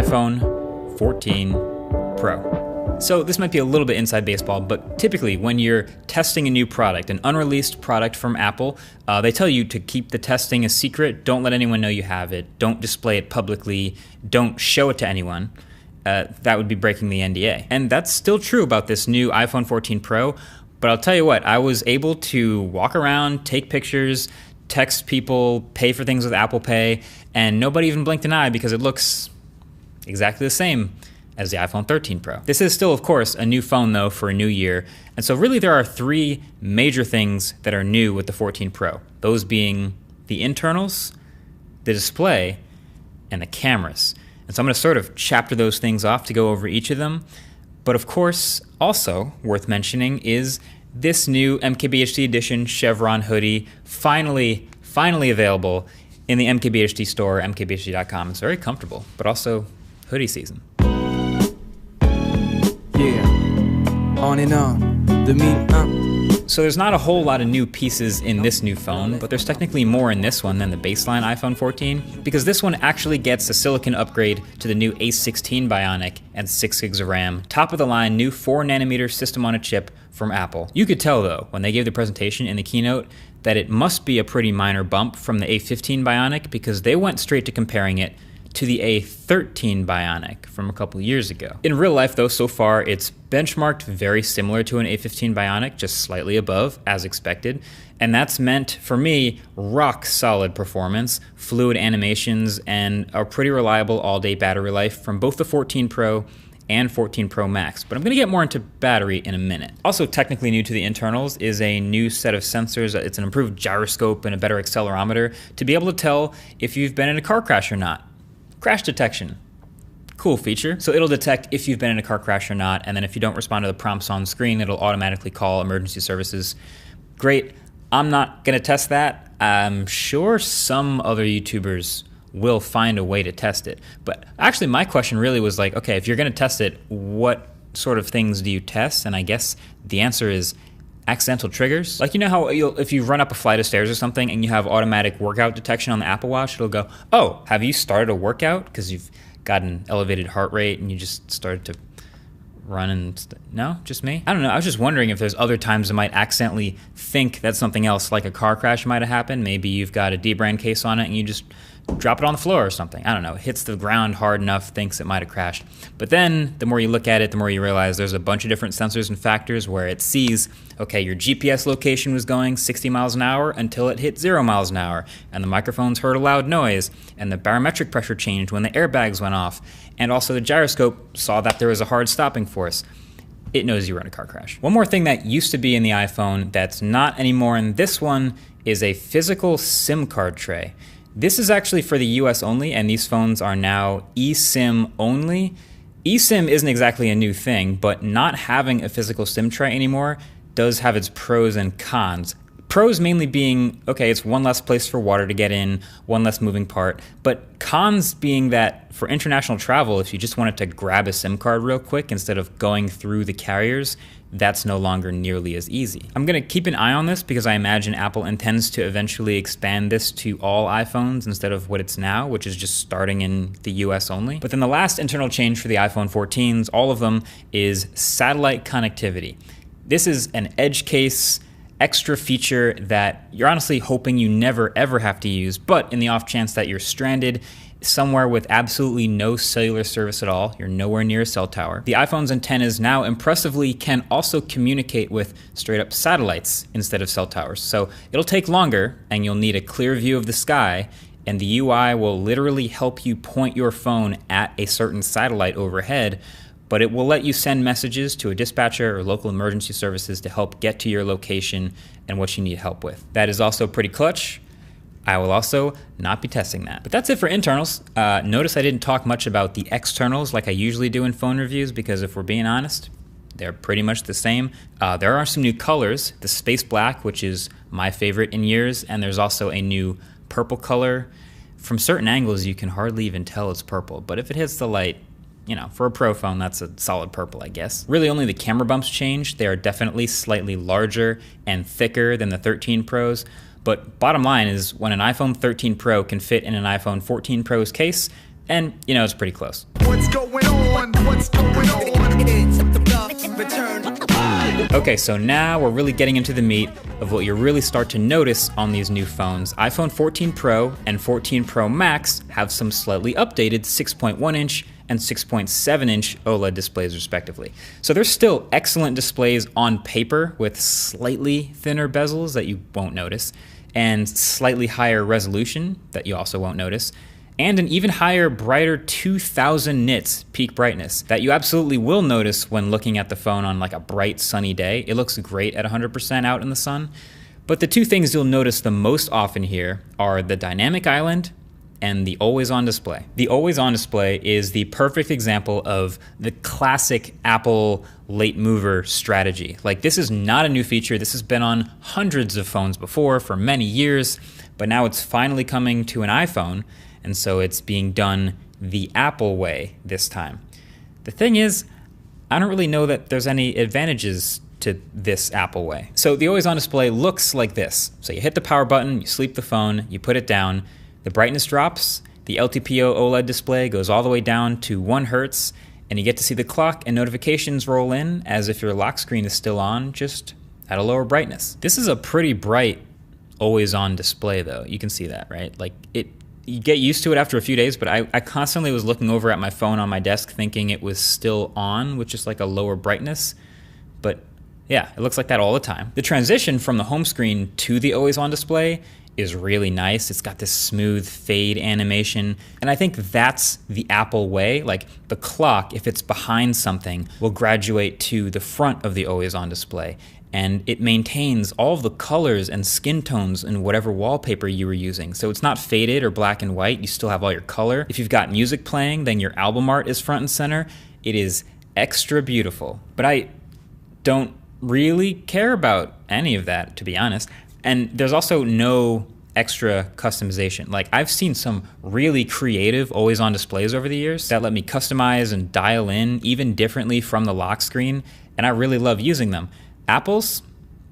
iPhone 14 Pro. So this might be a little bit inside baseball, but typically when you're testing a new product, an unreleased product from Apple, they tell you to keep the testing a secret. Don't let anyone know you have it. Don't display it publicly. Don't show it to anyone. That would be breaking the NDA. And that's still true about this new iPhone 14 Pro. But I'll tell you what, I was able to walk around, take pictures, text people, pay for things with Apple Pay, and nobody even blinked an eye because it looks exactly the same as the iPhone 13 Pro. This is still, of course, a new phone, though, for a new year. And so really there are three major things that are new with the 14 Pro. Those being the internals, the display, and the cameras. And so I'm going to sort of chapter those things off to go over each of them. But of course, also worth mentioning is this new MKBHD edition Chevron hoodie, finally available in the MKBHD store, mkbhd.com. It's very comfortable, but also hoodie season. Yeah, on and on, the mean So there's not a whole lot of new pieces in this new phone, but there's technically more in this one than the baseline iPhone 14, because this one actually gets a silicon upgrade to the new A16 Bionic and 6 gigs of RAM, top of the line new 4nm system on a chip from Apple. You could tell though, when they gave the presentation in the keynote, that it must be a pretty minor bump from the A15 Bionic, because they went straight to comparing it to the A13 Bionic from a couple years ago. In real life though, so far it's benchmarked very similar to an A15 Bionic, just slightly above, as expected. And that's meant, for me, rock solid performance, fluid animations, and a pretty reliable all-day battery life from both the 14 Pro and 14 Pro Max. But I'm gonna get more into battery in a minute. Also technically new to the internals is a new set of sensors. It's an improved gyroscope and a better accelerometer to be able to tell if you've been in a car crash or not. Crash detection. Cool feature. So it'll detect if you've been in a car crash or not, and then if you don't respond to the prompts on screen, it'll automatically call emergency services. Great. I'm not gonna test that. I'm sure some other YouTubers will find a way to test it. But actually my question really was like, okay, if you're gonna test it, what sort of things do you test? And I guess the answer is accidental triggers. Like, you know how if you run up a flight of stairs or something and you have automatic workout detection on the Apple Watch, it'll go, oh, have you started a workout? Because you've got an elevated heart rate and you just started to run and no, just me? I don't know. I was just wondering if there's other times it might accidentally think that something else like a car crash might have happened. Maybe you've got a dbrand case on it and you just drop it on the floor or something. I don't know. It hits the ground hard enough, thinks it might have crashed. But then the more you look at it, the more you realize there's a bunch of different sensors and factors where it sees, okay, your GPS location was going 60 miles an hour until it hit 0 miles an hour, and the microphones heard a loud noise, and the barometric pressure changed when the airbags went off, and also the gyroscope saw that there was a hard stopping force. It knows you were in a car crash. One more thing that used to be in the iPhone that's not anymore in this one is a physical SIM card tray. This is actually for the US only, and these phones are now eSIM only. eSIM isn't exactly a new thing, but not having a physical SIM tray anymore does have its pros and cons. Pros mainly being, okay, it's one less place for water to get in, one less moving part, but cons being that for international travel, if you just wanted to grab a SIM card real quick instead of going through the carriers, that's no longer nearly as easy. I'm gonna keep an eye on this because I imagine Apple intends to eventually expand this to all iPhones instead of what it's now, which is just starting in the US only. But then the last internal change for the iPhone 14s, all of them, is satellite connectivity. This is an edge case extra feature that you're honestly hoping you never ever have to use, but in the off chance that you're stranded somewhere with absolutely no cellular service at all, you're nowhere near a cell tower, the iPhone's antennas now impressively can also communicate with straight up satellites instead of cell towers. So it'll take longer and you'll need a clear view of the sky, and the UI will literally help you point your phone at a certain satellite overhead, but it will let you send messages to a dispatcher or local emergency services to help get to your location and what you need help with. That is also pretty clutch. I will also not be testing that. But that's it for internals. Notice I didn't talk much about the externals like I usually do in phone reviews, because if we're being honest, they're pretty much the same. There are some new colors, the space black, which is my favorite in years, and there's also a new purple color. From certain angles, you can hardly even tell it's purple, but if it hits the light, you know, for a Pro phone, that's a solid purple, I guess. Really only the camera bumps changed. They are definitely slightly larger and thicker than the 13 Pros, but bottom line is when an iPhone 13 Pro can fit in an iPhone 14 Pro's case, And, you know, it's pretty close. What's going on? What's going on? Okay, so now we're really getting into the meat of what you really start to notice on these new phones. iPhone 14 Pro and 14 Pro Max have some slightly updated 6.1-inch and 6.7-inch OLED displays respectively. So they're still excellent displays on paper with slightly thinner bezels that you won't notice, and slightly higher resolution that you also won't notice, and an even higher, brighter 2000 nits peak brightness that you absolutely will notice when looking at the phone on like a bright sunny day. It looks great at 100% out in the sun. But the two things you'll notice the most often here are the dynamic island and the always-on display. The always-on display is the perfect example of the classic Apple late mover strategy. Like, this is not a new feature. This has been on hundreds of phones before for many years, but now it's finally coming to an iPhone. And so it's being done the Apple way this time. The thing is, I don't really know that there's any advantages to this Apple way. So the always-on display looks like this. So you hit the power button, you sleep the phone, you put it down, the brightness drops, the LTPO OLED display goes all the way down to 1 Hertz, and you get to see the clock and notifications roll in as if your lock screen is still on, just at a lower brightness. This is a pretty bright always-on display though. You can see that, right? Like, you get used to it after a few days, but I constantly was looking over at my phone on my desk thinking it was still on with just like a lower brightness. But yeah, it looks like that all the time. The transition from the home screen to the always-on display is really nice. It's got this smooth fade animation, and I think that's the Apple way. Like, the clock, if it's behind something, will graduate to the front of the always-on display, and it maintains all of the colors and skin tones in whatever wallpaper you were using. So it's not faded or black and white, you still have all your color. If you've got music playing, then your album art is front and center. It is extra beautiful. But I don't really care about any of that, to be honest. And there's also no extra customization. Like, I've seen some really creative always-on displays over the years that let me customize and dial in even differently from the lock screen, and I really love using them. Apple's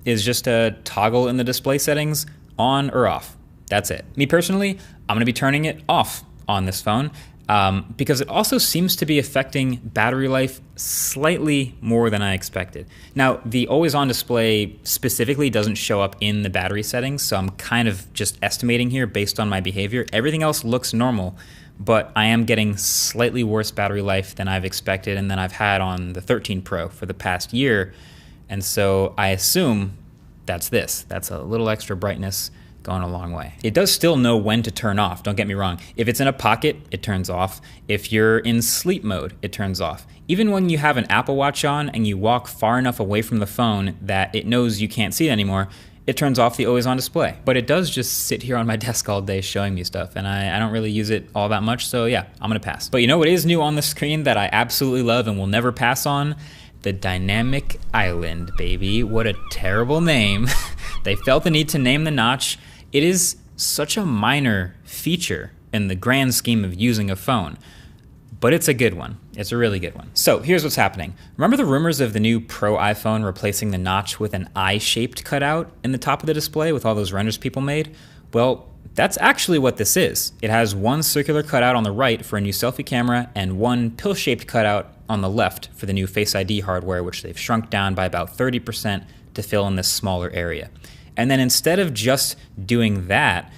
is just a toggle in the display settings on or off. That's it. Me personally, I'm going to be turning it off on this phone because it also seems to be affecting battery life slightly more than I expected. Now, the always-on display specifically doesn't show up in the battery settings, so I'm kind of just estimating here based on my behavior. Everything else looks normal, but I am getting slightly worse battery life than I've expected and than I've had on the 13 Pro for the past year. And so I assume that's this. That's a little extra brightness going a long way. It does still know when to turn off, don't get me wrong. If it's in a pocket, it turns off. If you're in sleep mode, it turns off. Even when you have an Apple Watch on and you walk far enough away from the phone that it knows you can't see it anymore, it turns off the always-on display. But it does just sit here on my desk all day showing me stuff, and I don't really use it all that much, so yeah, I'm gonna pass. But you know what is new on the screen that I absolutely love and will never pass on? The dynamic island, baby. What a terrible name. They felt the need to name the notch. It is such a minor feature in the grand scheme of using a phone, but it's a good one. It's a really good one. So here's what's happening. Remember the rumors of the new Pro iPhone replacing the notch with an eye-shaped cutout in the top of the display with all those renders people made? Well, that's actually what this is. It has one circular cutout on the right for a new selfie camera and one pill-shaped cutout on the left for the new Face ID hardware, which they've shrunk down by about 30% to fill in this smaller area. And then instead of just doing that,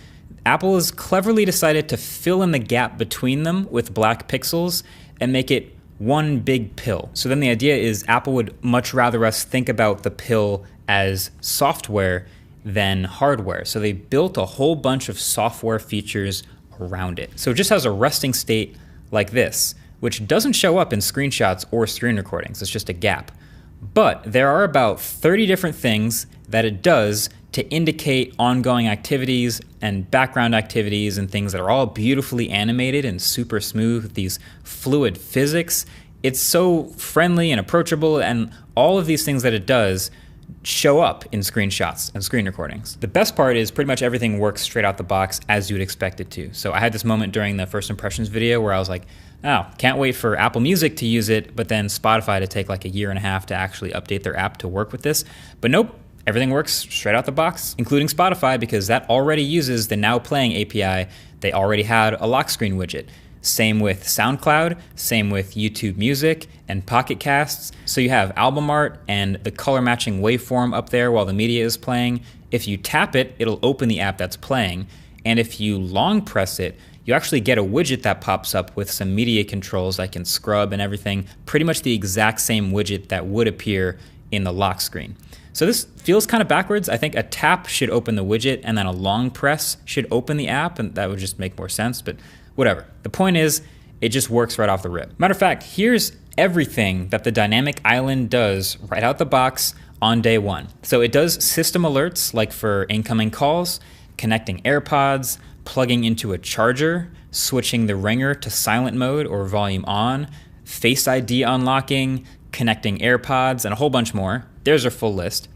Apple has cleverly decided to fill in the gap between them with black pixels and make it one big pill. So then the idea is Apple would much rather us think about the pill as software than hardware. So they built a whole bunch of software features around it. So it just has a resting state like this, which doesn't show up in screenshots or screen recordings. It's just a gap. But there are about 30 different things that it does to indicate ongoing activities and background activities and things that are all beautifully animated and super smooth with these fluid physics. It's so friendly and approachable, and all of these things that it does show up in screenshots and screen recordings. The best part is pretty much everything works straight out the box as you would expect it to. So I had this moment during the first impressions video where I was like, oh, can't wait for Apple Music to use it, but then Spotify to take like a year and a half to actually update their app to work with this. But nope, everything works straight out the box, including Spotify, because that already uses the Now Playing API. They already had a lock screen widget. Same with SoundCloud, same with YouTube Music and Pocket Casts. So you have album art and the color matching waveform up there while the media is playing. If you tap it, it'll open the app that's playing. And if you long press it, you actually get a widget that pops up with some media controls like in Scrub and everything, pretty much the exact same widget that would appear in the lock screen. So this feels kind of backwards. I think a tap should open the widget and then a long press should open the app, and that would just make more sense, but whatever. The point is, it just works right off the rip. Matter of fact, here's everything that the dynamic island does right out the box on day one. So it does system alerts like for incoming calls, connecting AirPods, plugging into a charger, switching the ringer to silent mode or volume on, Face ID unlocking, connecting AirPods, and a whole bunch more. There's our full list.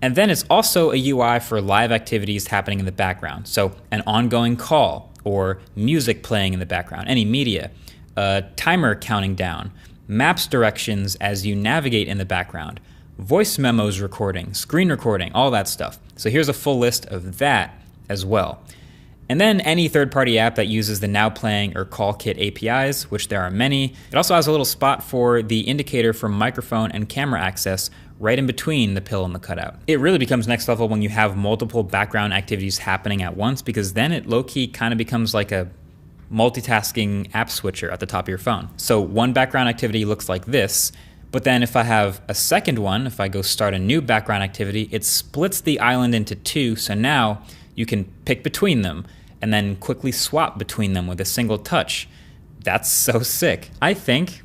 And then it's also a UI for live activities happening in the background. So an ongoing call or music playing in the background, any media, a timer counting down, maps directions as you navigate in the background, voice memos recording, screen recording, all that stuff. So here's a full list of that as well. And then any third-party app that uses the Now Playing or Call Kit APIs, which there are many. It also has a little spot for the indicator for microphone and camera access right in between the pill and the cutout. It really becomes next level when you have multiple background activities happening at once, because then it low-key kind of becomes like a multitasking app switcher at the top of your phone. So one background activity looks like this, but then if I have a second one, if I go start a new background activity, it splits the island into two, so now you can pick between them and then quickly swap between them with a single touch. That's so sick. I think,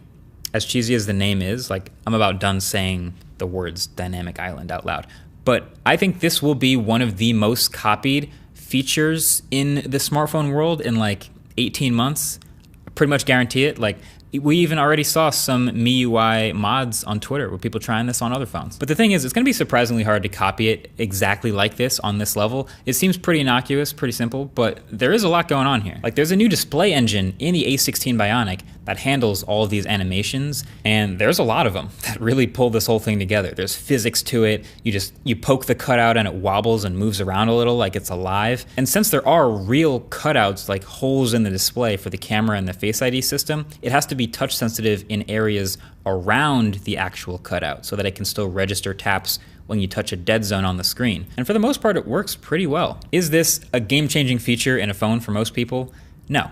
as cheesy as the name is, like I'm about done saying the words dynamic island out loud, but I think this will be one of the most copied features in the smartphone world in like 18 months. I pretty much guarantee it. Like, we even already saw some MIUI mods on Twitter with people trying this on other phones. But the thing is, it's going to be surprisingly hard to copy it exactly like this on this level. It seems pretty innocuous, pretty simple, but there is a lot going on here. Like, there's a new display engine in the A16 Bionic that handles all of these animations, and there's a lot of them that really pull this whole thing together. There's physics to it. You poke the cutout and it wobbles and moves around a little like it's alive. And since there are real cutouts, like holes in the display for the camera and the Face ID system, it has to be touch sensitive in areas around the actual cutout so that it can still register taps when you touch a dead zone on the screen. And for the most part, it works pretty well. Is this a game-changing feature in a phone for most people? No.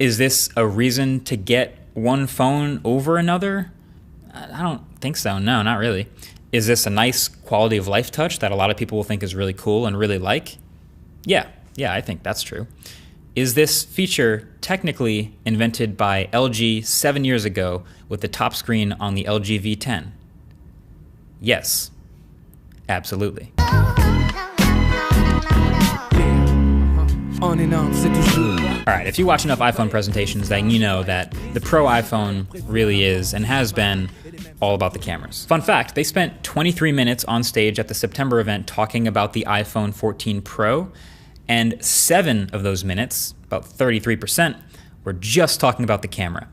Is this a reason to get one phone over another? I don't think so. No, not really. Is this a nice quality of life touch that a lot of people will think is really cool and really like? Yeah, I think that's true. Is this feature technically invented by LG 7 years ago with the top screen on the LG V10? Yes, absolutely. On and on, c'est toujours. All right, if you watch enough iPhone presentations, then you know that the Pro iPhone really is and has been all about the cameras. Fun fact, they spent 23 minutes on stage at the September event talking about the iPhone 14 Pro, and 7 of those minutes, about 33%, were just talking about the camera.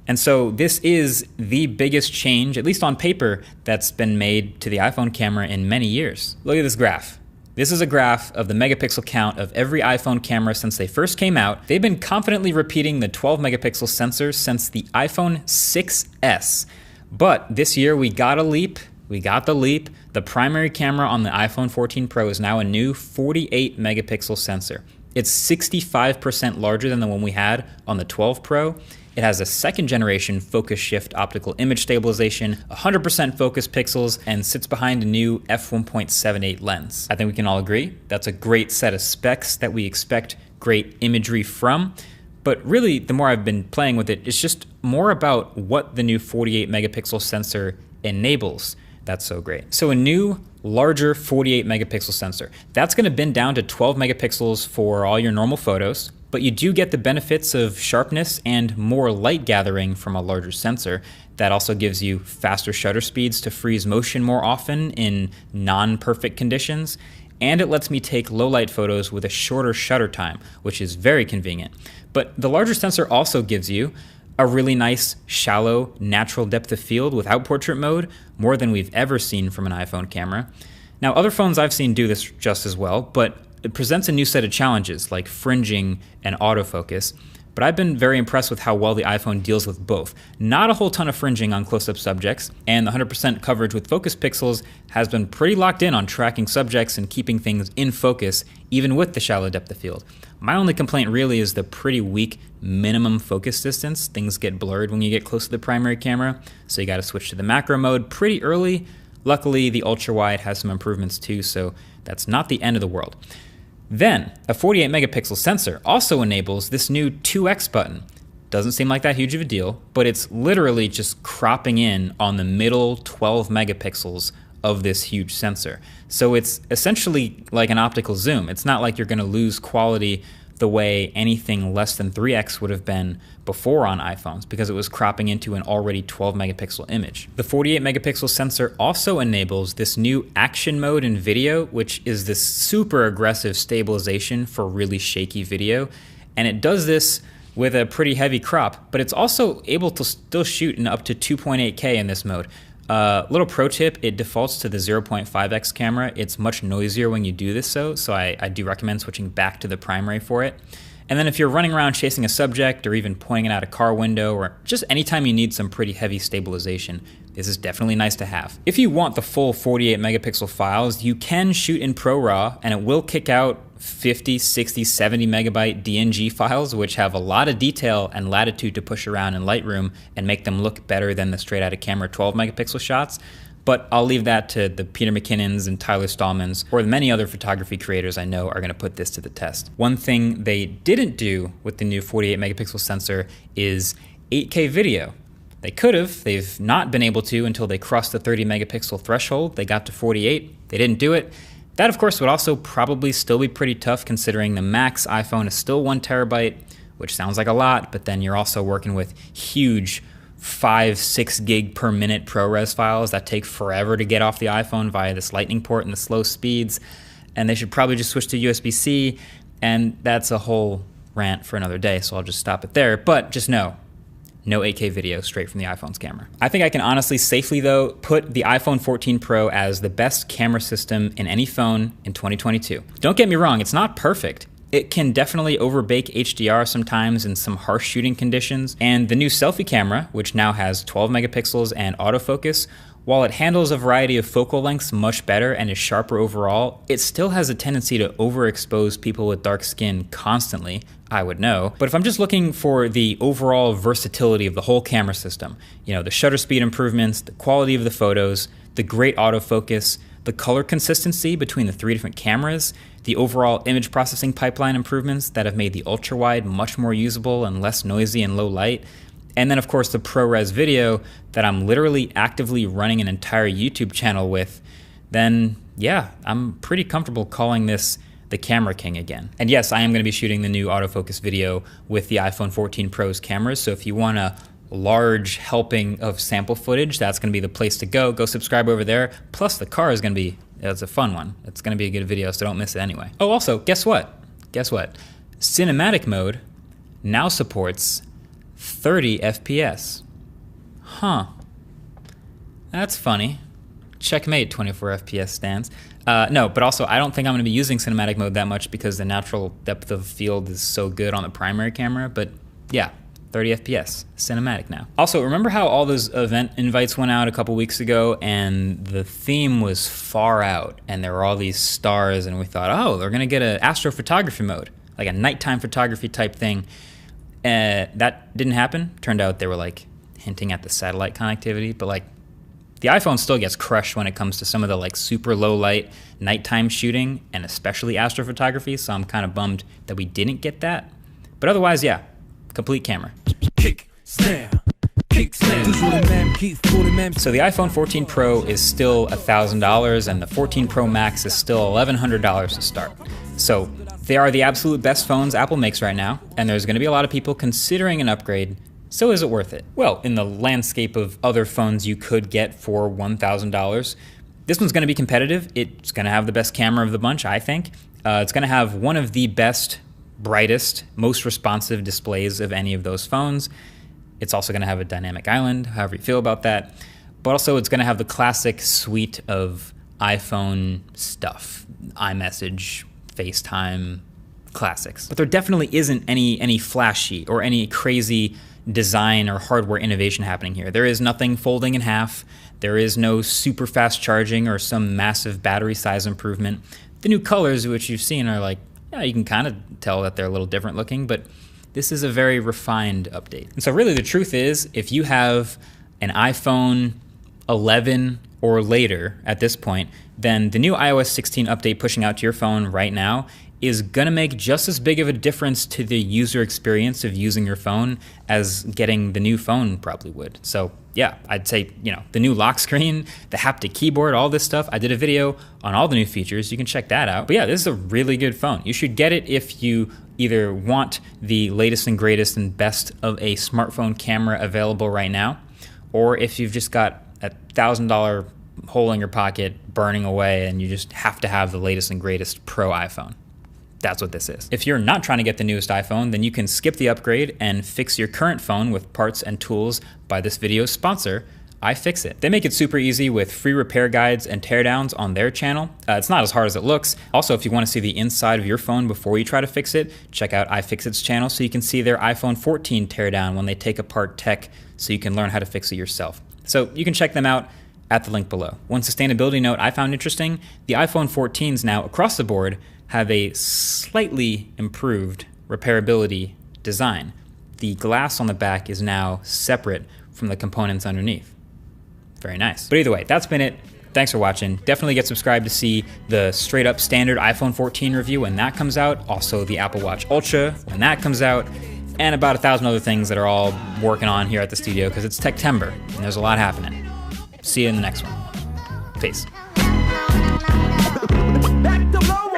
And so this is the biggest change, at least on paper, that's been made to the iPhone camera in many years. Look at this graph. This is a graph of the megapixel count of every iPhone camera since they first came out. They've been confidently repeating the 12 megapixel sensor since the iPhone 6S. But this year we got a leap. We got the leap. The primary camera on the iPhone 14 Pro is now a new 48 megapixel sensor. It's 65% larger than the one we had on the 12 Pro. It has a second generation focus shift optical image stabilization, 100% focus pixels, and sits behind a new f1.78 lens. I think we can all agree that's a great set of specs that we expect great imagery from. But really, the more I've been playing with it, it's just more about what the new 48 megapixel sensor enables. That's so great. So a new, larger 48 megapixel sensor. That's going to bend down to 12 megapixels for all your normal photos, but you do get the benefits of sharpness and more light gathering from a larger sensor. That also gives you faster shutter speeds to freeze motion more often in non-perfect conditions. And it lets me take low light photos with a shorter shutter time, which is very convenient. But the larger sensor also gives you a really nice, shallow, natural depth of field without portrait mode, more than we've ever seen from an iPhone camera. Now, other phones I've seen do this just as well, but it presents a new set of challenges like fringing and autofocus. but I've been very impressed with how well the iPhone deals with both. Not a whole ton of fringing on close-up subjects, and the 100% coverage with focus pixels has been pretty locked in on tracking subjects and keeping things in focus, even with the shallow depth of field. My only complaint really is the pretty weak minimum focus distance. Things get blurred when you get close to the primary camera, so you gotta switch to the macro mode pretty early. Luckily, the ultra-wide has some improvements too, so that's not the end of the world. Then, a 48 megapixel sensor also enables this new 2x button. Doesn't seem like that huge of a deal, but it's literally just cropping in on the middle 12 megapixels of this huge sensor. So it's essentially like an optical zoom. It's not like you're gonna lose quality the way anything less than 3x would have been before on iPhones, because it was cropping into an already 12 megapixel image. The 48 megapixel sensor also enables this new action mode in video, which is this super aggressive stabilization for really shaky video. And it does this with a pretty heavy crop, but it's also able to still shoot in up to 2.8K in this mode. Little pro tip, it defaults to the 0.5x camera. It's much noisier when you do this so I do recommend switching back to the primary for it. And then if you're running around chasing a subject or even pointing out a car window or just anytime you need some pretty heavy stabilization, this is definitely nice to have. If you want the full 48 megapixel files, you can shoot in ProRAW and it will kick out 50, 60, 70 megabyte DNG files, which have a lot of detail and latitude to push around in Lightroom and make them look better than the straight out of camera 12 megapixel shots. But I'll leave that to the Peter McKinnons and Tyler Stallmans, or the many other photography creators I know are gonna put this to the test. One thing they didn't do with the new 48 megapixel sensor is 8K video. They could have, they've not been able to until they crossed the 30 megapixel threshold. They got to 48, they didn't do it. That, of course, would also probably still be pretty tough considering the max iPhone is still 1 terabyte, which sounds like a lot, but then you're also working with huge 5-6 gig per minute ProRes files that take forever to get off the iPhone via this Lightning port and the slow speeds. And they should probably just switch to USB-C, and that's a whole rant for another day, so I'll just stop it there. But just know, no 8K video straight from the iPhone's camera. I think I can honestly safely though put the iPhone 14 Pro as the best camera system in any phone in 2022. Don't get me wrong, it's not perfect. It can definitely overbake HDR sometimes in some harsh shooting conditions, and the new selfie camera, which now has 12 megapixels and autofocus, while it handles a variety of focal lengths much better and is sharper overall, it still has a tendency to overexpose people with dark skin constantly, I would know. But if I'm just looking for the overall versatility of the whole camera system, you know, the shutter speed improvements, the quality of the photos, the great autofocus, the color consistency between the 3 different cameras, the overall image processing pipeline improvements that have made the ultra-wide much more usable and less noisy in low light, and then of course the ProRes video that I'm literally actively running an entire YouTube channel with, then yeah, I'm pretty comfortable calling this the Camera King again. And yes, I am going to be shooting the new autofocus video with the iPhone 14 Pro's cameras, so if you want a large helping of sample footage, that's going to be the place to go. Go subscribe over there. Plus the car is going to be, it's a fun one. It's going to be a good video, so don't miss it anyway. Oh, also, guess what? Guess what? Cinematic mode now supports 30 FPS. Huh. That's funny. Checkmate 24 FPS stands. No, but also I don't think I'm going to be using cinematic mode that much because the natural depth of field is so good on the primary camera, but yeah, 30 FPS, cinematic now. Also, remember how all those event invites went out a couple weeks ago and the theme was far out and there were all these stars and we thought, oh, they're gonna get an astrophotography mode, like a nighttime photography type thing. That didn't happen. Turned out they were like hinting at the satellite connectivity, but like the iPhone still gets crushed when it comes to some of the like super low light nighttime shooting and especially astrophotography, so I'm kind of bummed that we didn't get that. But otherwise, yeah, complete camera. Kick, snare, kick, snare. So the iPhone 14 Pro is still $1,000 and the 14 Pro Max is still $1,100 to start. So they are the absolute best phones Apple makes right now, and there's going to be a lot of people considering an upgrade. So is it worth it? Well, in the landscape of other phones you could get for $1,000, this one's going to be competitive. It's going to have the best camera of the bunch, I think. It's going to have one of the best, brightest, most responsive displays of any of those phones. It's also going to have a dynamic island, however you feel about that. But also it's going to have the classic suite of iPhone stuff. iMessage, FaceTime, classics. But there definitely isn't any flashy or any crazy design or hardware innovation happening here. There is nothing folding in half. There is no super fast charging or some massive battery size improvement. The new colors, which you've seen, are like, yeah, you can kind of tell that they're a little different looking, but this is a very refined update. And so really the truth is, if you have an iPhone 11 or later at this point, then the new iOS 16 update pushing out to your phone right now is gonna make just as big of a difference to the user experience of using your phone as getting the new phone probably would. So yeah, I'd say, the new lock screen, the haptic keyboard, all this stuff. I did a video on all the new features. You can check that out. But yeah, this is a really good phone. You should get it if you either want the latest and greatest and best of a smartphone camera available right now, or if you've just got a $1,000 hole in your pocket burning away and you just have to have the latest and greatest Pro iPhone. That's what this is. If you're not trying to get the newest iPhone, then you can skip the upgrade and fix your current phone with parts and tools by this video's sponsor, iFixit. They make it super easy with free repair guides and teardowns on their channel. It's not as hard as it looks. Also, if you want to see the inside of your phone before you try to fix it, check out iFixit's channel so you can see their iPhone 14 teardown when they take apart tech so you can learn how to fix it yourself. So you can check them out at the link below. One sustainability note I found interesting, the iPhone 14s now across the board have a slightly improved repairability design. The glass on the back is now separate from the components underneath. Very nice. But either way, that's been it. Thanks for watching. Definitely get subscribed to see the straight up standard iPhone 14 review when that comes out. Also the Apple Watch Ultra when that comes out. And about 1,000 other things that are all working on here at the studio because it's Techtember and there's a lot happening. See you in the next one. Peace. Back to low.